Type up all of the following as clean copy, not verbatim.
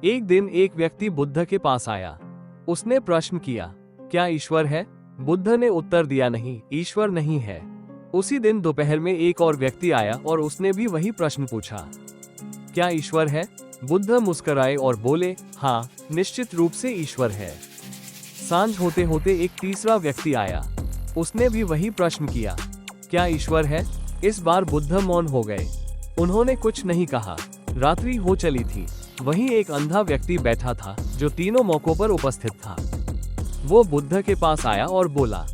एक दिन एक व्यक्ति बुद्ध के पास आया। उसने प्रश्न किया, क्या ईश्वर है? बुद्ध ने उत्तर दिया, नहीं, ईश्वर नहीं है। उसी दिन दोपहर में एक और व्यक्ति आया और उसने भी वही प्रश्न पूछा, क्या ईश्वर है? बुद्ध मुस्कुराए और बोले, हाँ, निश्चित रूप से ईश्वर है। सांझ होते होते एक तीसरा व्यक्ति आया। उसने भी वही प्रश्न किया, क्या ईश्वर है? इस बार बुद्ध मौन हो गए। उन्होंने कुछ नहीं कहा। रात्रि हो चली थी। वहीं एक अंधा व्यक्ति बैठा था जो तीनों मौकों पर उपस्थित था। वो बुद्ध के पास आया और बोला,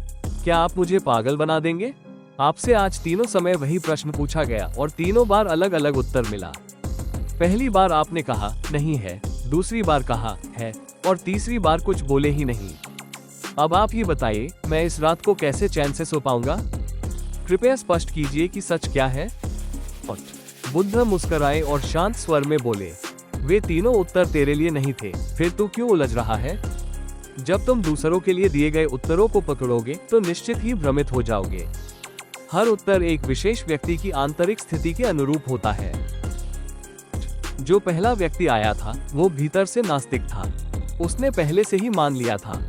क्या आप मुझे पागल बना देंगे? आपसे आज तीनों समय वही प्रश्न पूछा गया और तीनों बार अलग अलग उत्तर मिला। पहली बार आपने कहा नहीं है, दूसरी बार कहा है और तीसरी बार कुछ बोले ही नहीं। अब आप ही बताइए, मैं इस रात को कैसे चैन से सो पाऊंगा? कृपया स्पष्ट कीजिए कि सच क्या है। बुद्ध मुस्कुराए और शांत स्वर में बोले, वे तीनों उत्तर तेरे लिए नहीं थे, फिर तू क्यों उलझ रहा है? जब तुम दूसरों के लिए दिए गए उत्तरों को पकड़ोगे तो निश्चित ही भ्रमित हो जाओगे। हर उत्तर एक विशेष व्यक्ति की आंतरिक स्थिति के अनुरूप होता है। जो पहला व्यक्ति आया था वो भीतर से नास्तिक था। उसने पहले से ही मान लिया था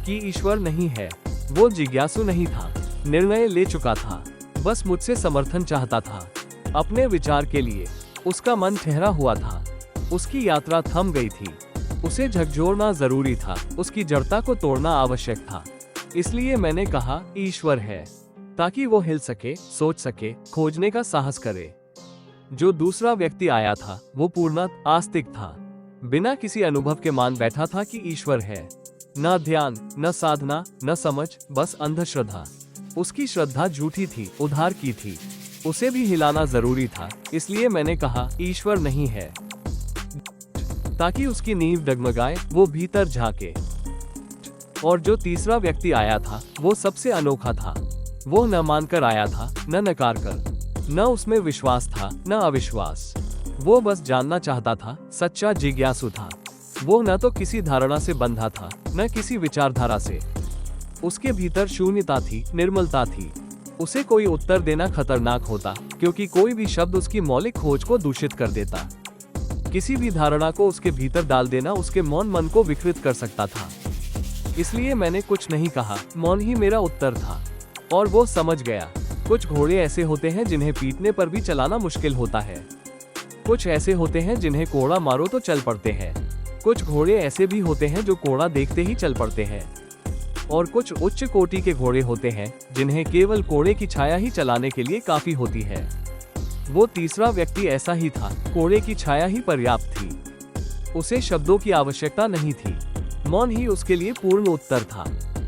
कि ईश्वर नहीं है। वो जिज्ञासु नहीं था, निर्णय ले चुका था, बस मुझसे समर्थन चाहता था अपने विचार के लिए। उसका मन ठहरा हुआ था। उसकी यात्रा थम गई थी। उसे झकझोरना जरूरी था, उसकी जड़ता को तोड़ना आवश्यक था। इसलिए मैंने कहा ईश्वर है, ताकि वो हिल सके, सोच सके, खोजने का साहस करे। जो दूसरा व्यक्ति आया था वो पूर्णतः आस्तिक था। बिना किसी अनुभव के मान बैठा था कि ईश्वर है। न ध्यान, न साधना, न समझ, बस अंधश्रद्धा। उसकी श्रद्धा झूठी थी, उधार की थी। उसे भी हिलाना जरूरी था। इसलिए मैंने कहा ईश्वर नहीं है, ताकि उसकी नींव डगमगाए, वो भीतर झांके। और जो तीसरा व्यक्ति आया था वो सबसे अनोखा था। वो न मानकर आया था, न नकार कर। न उसमें विश्वास था, न अविश्वास। वो बस जानना चाहता था, सच्चा जिज्ञासु था। वो न तो किसी धारणा से बंधा था, न किसी विचारधारा से। उसके भीतर शून्यता थी, निर्मलता थी। उसे कोई उत्तर देना खतरनाक होता, क्योंकि कोई भी शब्द उसकी मौलिक खोज को दूषित कर देता। किसी भी धारणा को उसके भीतर डाल देना उसके मौन मन को विकृत कर सकता था। इसलिए मैंने कुछ नहीं कहा, मौन ही मेरा उत्तर था। और वो समझ गया। कुछ घोड़े ऐसे होते हैं जिन्हें पीटने पर भी चलाना मुश्किल होता है। कुछ ऐसे होते हैं जिन्हें कोड़ा मारो तो चल पड़ते हैं। कुछ घोड़े ऐसे भी होते हैं जो कोड़ा देखते ही चल पड़ते हैं। और कुछ उच्च कोटि के घोड़े होते हैं जिन्हें केवल कोड़े की छाया ही चलाने के लिए काफी होती है। वो तीसरा व्यक्ति ऐसा ही था, कोड़े की छाया ही पर्याप्त थी। उसे शब्दों की आवश्यकता नहीं थी, मौन ही उसके लिए पूर्ण उत्तर था।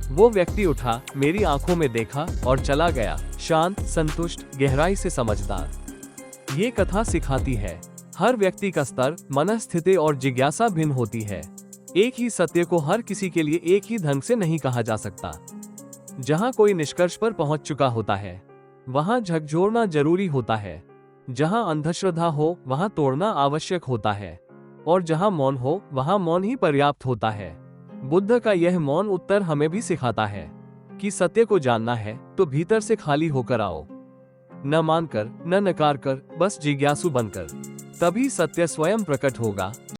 वो व्यक्ति उठा, मेरी आंखों में देखा और चला गया, शांत, संतुष्ट, गहराई से समझदार। ये कथा सिखाती है, हर व्यक्ति का स्तर, मनस्थिति और जिज्ञासा भिन्न होती है। एक ही सत्य को हर किसी के लिए एक ही ढंग से नहीं कहा जा सकता। जहाँ कोई निष्कर्ष पर पहुंच चुका होता है वहाँ झकझोरना जरूरी होता है। जहाँ अंधश्रद्धा हो वहाँ तोड़ना आवश्यक होता है। और जहाँ मौन हो वहाँ मौन ही पर्याप्त होता है। बुद्ध का यह मौन उत्तर हमें भी सिखाता है कि सत्य को जानना है तो भीतर से खाली होकर आओ, न मानकर, न नकार कर, बस जिज्ञासु बनकर। तभी सत्य स्वयं प्रकट होगा।